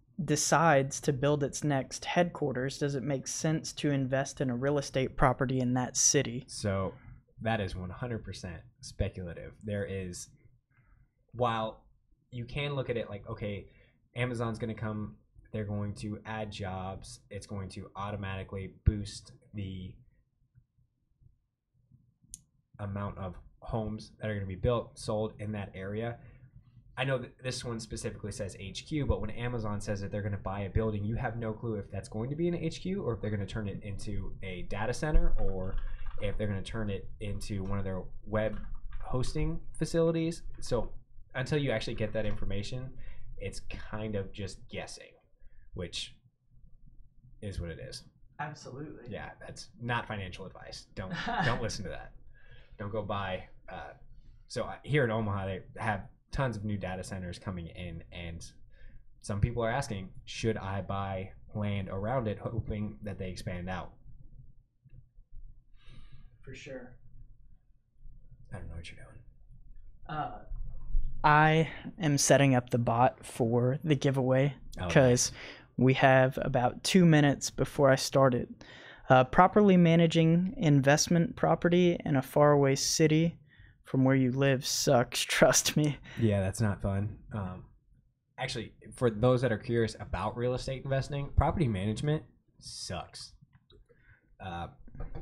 to build its next headquarters, does it make sense to invest in a real estate property in that city? So that is 100% speculative. While you can look at it like, okay, Amazon's going to come, they're going to add jobs, it's going to automatically boost the amount of homes that are going to be built, sold in that area. I know that this one specifically says HQ, but when Amazon says that they're going to buy a building, you have no clue if that's going to be an HQ or if they're going to turn it into a data center or if they're going to turn it into one of their web hosting facilities. So until you actually get that information, it's kind of just guessing, which is what it is. Absolutely. Yeah, that's not financial advice. Don't listen to that. Don't go buy. So here in Omaha, they have tons of new data centers coming in, and some people are asking, should I buy land around it, hoping that they expand out? For sure. I don't know what you're doing. I am setting up the bot for the giveaway because we have about 2 minutes before I start it. Properly managing investment property in a faraway city from where you live sucks, trust me. Yeah, that's not fun. Actually, for those that are curious about real estate investing, property management sucks.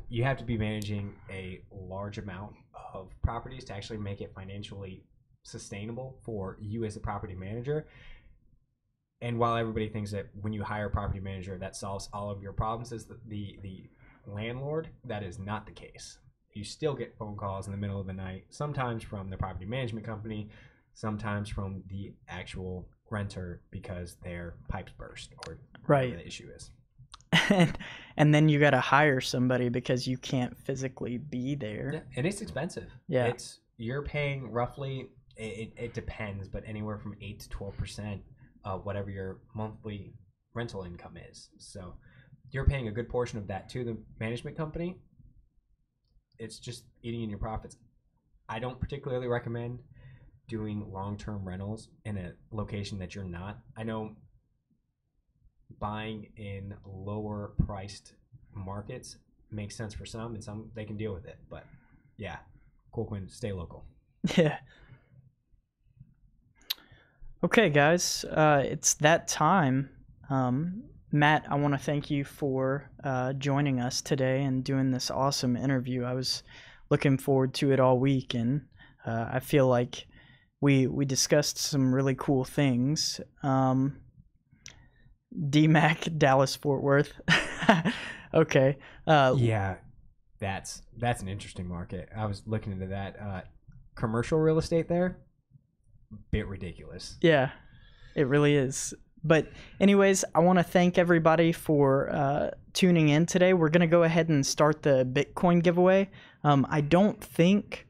You have to be managing a large amount of properties to actually make it financially sustainable for you as a property manager. And while everybody thinks that when you hire a property manager that solves all of your problems as the landlord, that is not the case. You still get phone calls in the middle of the night, sometimes from the property management company, sometimes from the actual renter because their pipes burst or whatever the issue is. And then you got to hire somebody because you can't physically be there. Yeah, and it's expensive. Yeah. You're paying roughly, it depends, but anywhere from 8 to 12% of whatever your monthly rental income is. So you're paying a good portion of that to the management company. It's just eating in your profits. I don't particularly recommend doing long-term rentals in a location that you're not. I know buying in lower priced markets makes sense for some, and some they can deal with it. But yeah, Coin, stay local. Yeah. Okay, guys, it's that time. Matt, I want to thank you for joining us today and doing this awesome interview. I was looking forward to it all week, and I feel like we discussed some really cool things. DMAC, Dallas, Fort Worth. Okay. Yeah, that's an interesting market. I was looking into that. Commercial real estate there, bit ridiculous. Yeah, it really is. But anyways, I want to thank everybody for tuning in today. We're going to go ahead and start the Bitcoin giveaway. I don't think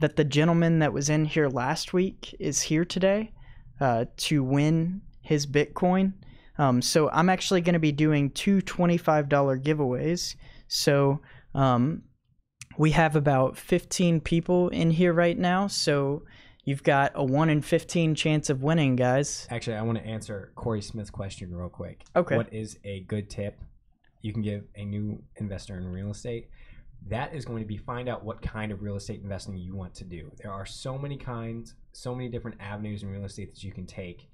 that the gentleman that was in here last week is here today to win his Bitcoin. So I'm actually going to be doing two $25 giveaways. So we have about 15 people in here right now. So you've got a 1 in 15 chance of winning, guys. Actually, I want to answer Corey Smith's question real quick. Okay. What is a good tip you can give a new investor in real estate? That is going to be find out what kind of real estate investing you want to do. There are so many kinds, so many different avenues in real estate that you can take.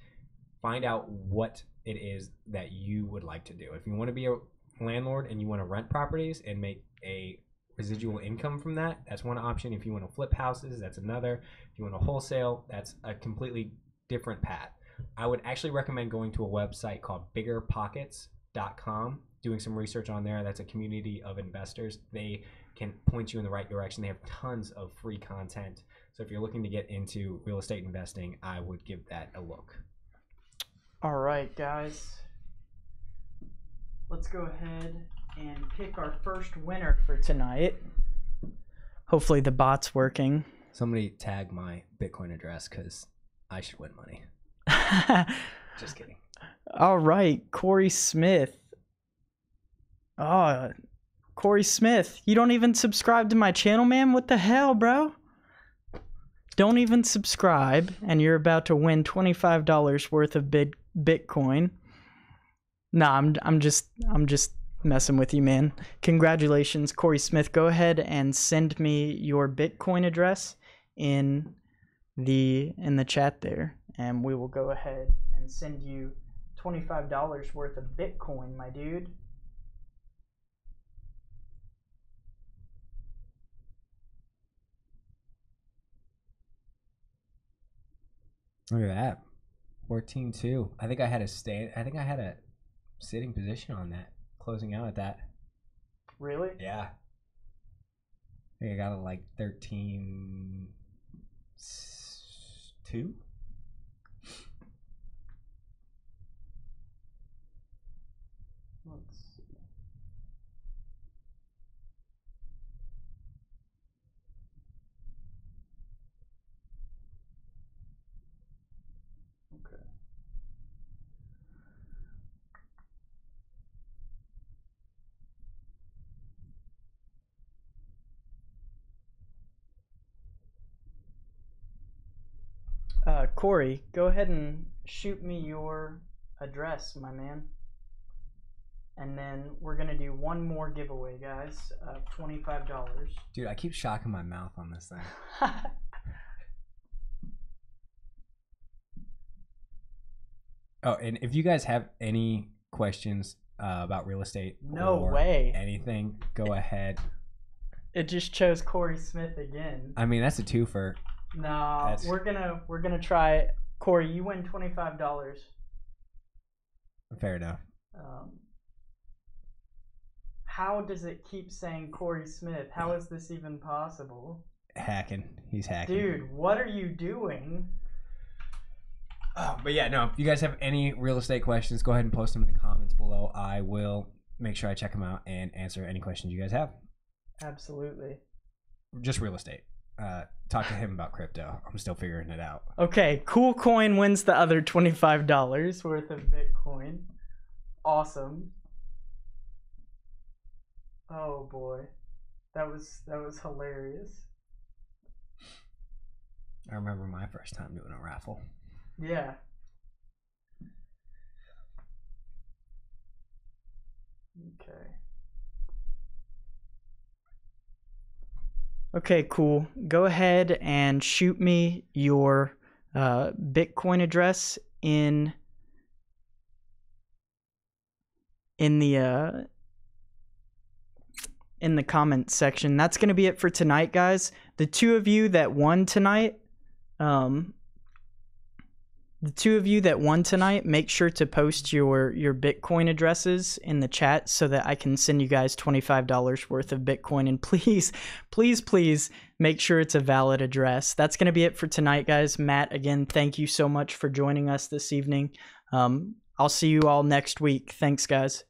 Find out what it is that you would like to do. If you want to be a landlord and you want to rent properties and make a residual income from that, that's one option. If you want to flip houses, that's another. If you want to wholesale, that's a completely different path. I would actually recommend going to a website called biggerpockets.com, doing some research on there. That's a community of investors. They can point you in the right direction. They have tons of free content. So if you're looking to get into real estate investing, I would give that a look. All right, guys. Let's go ahead and pick our first winner for tonight. Hopefully the bot's working. Somebody tag my Bitcoin address because I should win money. Just kidding. All right, Corey Smith. Oh, Corey Smith, you don't even subscribe to my channel, man? What the hell, bro? Don't even subscribe, and you're about to win $25 worth of Bitcoin. Nah, I'm just messing with you, man. Congratulations, Corey Smith. Go ahead and send me your Bitcoin address in the chat there, and we will go ahead and send you $25 worth of Bitcoin, my dude. Look at that. 14-2. I think I had a sitting position on that, closing out at that. Really? Yeah. I think I got it like 13-2. Let's see. Okay. Corey, go ahead and shoot me your address, my man. And then we're gonna do one more giveaway, guys. $25. Dude, I keep shocking my mouth on this thing. Oh, and if you guys have any questions about real estate, no or way, anything, go ahead. It just chose Corey Smith again. I mean, that's a twofer. No, we're gonna try. Corey, you win $25. Fair enough. How does it keep saying Corey Smith? How is this even possible? Hacking. He's hacking. Dude, what are you doing? But yeah, no, if you guys have any real estate questions, go ahead and post them in the comments below. I will make sure I check them out and answer any questions you guys have. Absolutely. Just real estate. Talk to him about crypto. I'm still figuring it out. Okay, Cool Coin wins the other $25 worth of Bitcoin. Awesome. Oh boy. That was hilarious. I remember my first time doing a raffle. Yeah. Okay. Okay, cool. Go ahead and shoot me your Bitcoin address in the comment section. That's going to be it for tonight, guys. The two of you that won tonight, make sure to post your Bitcoin addresses in the chat so that I can send you guys $25 worth of Bitcoin. And please, please, please make sure it's a valid address. That's going to be it for tonight, guys. Matt, again, thank you so much for joining us this evening. I'll see you all next week. Thanks, guys.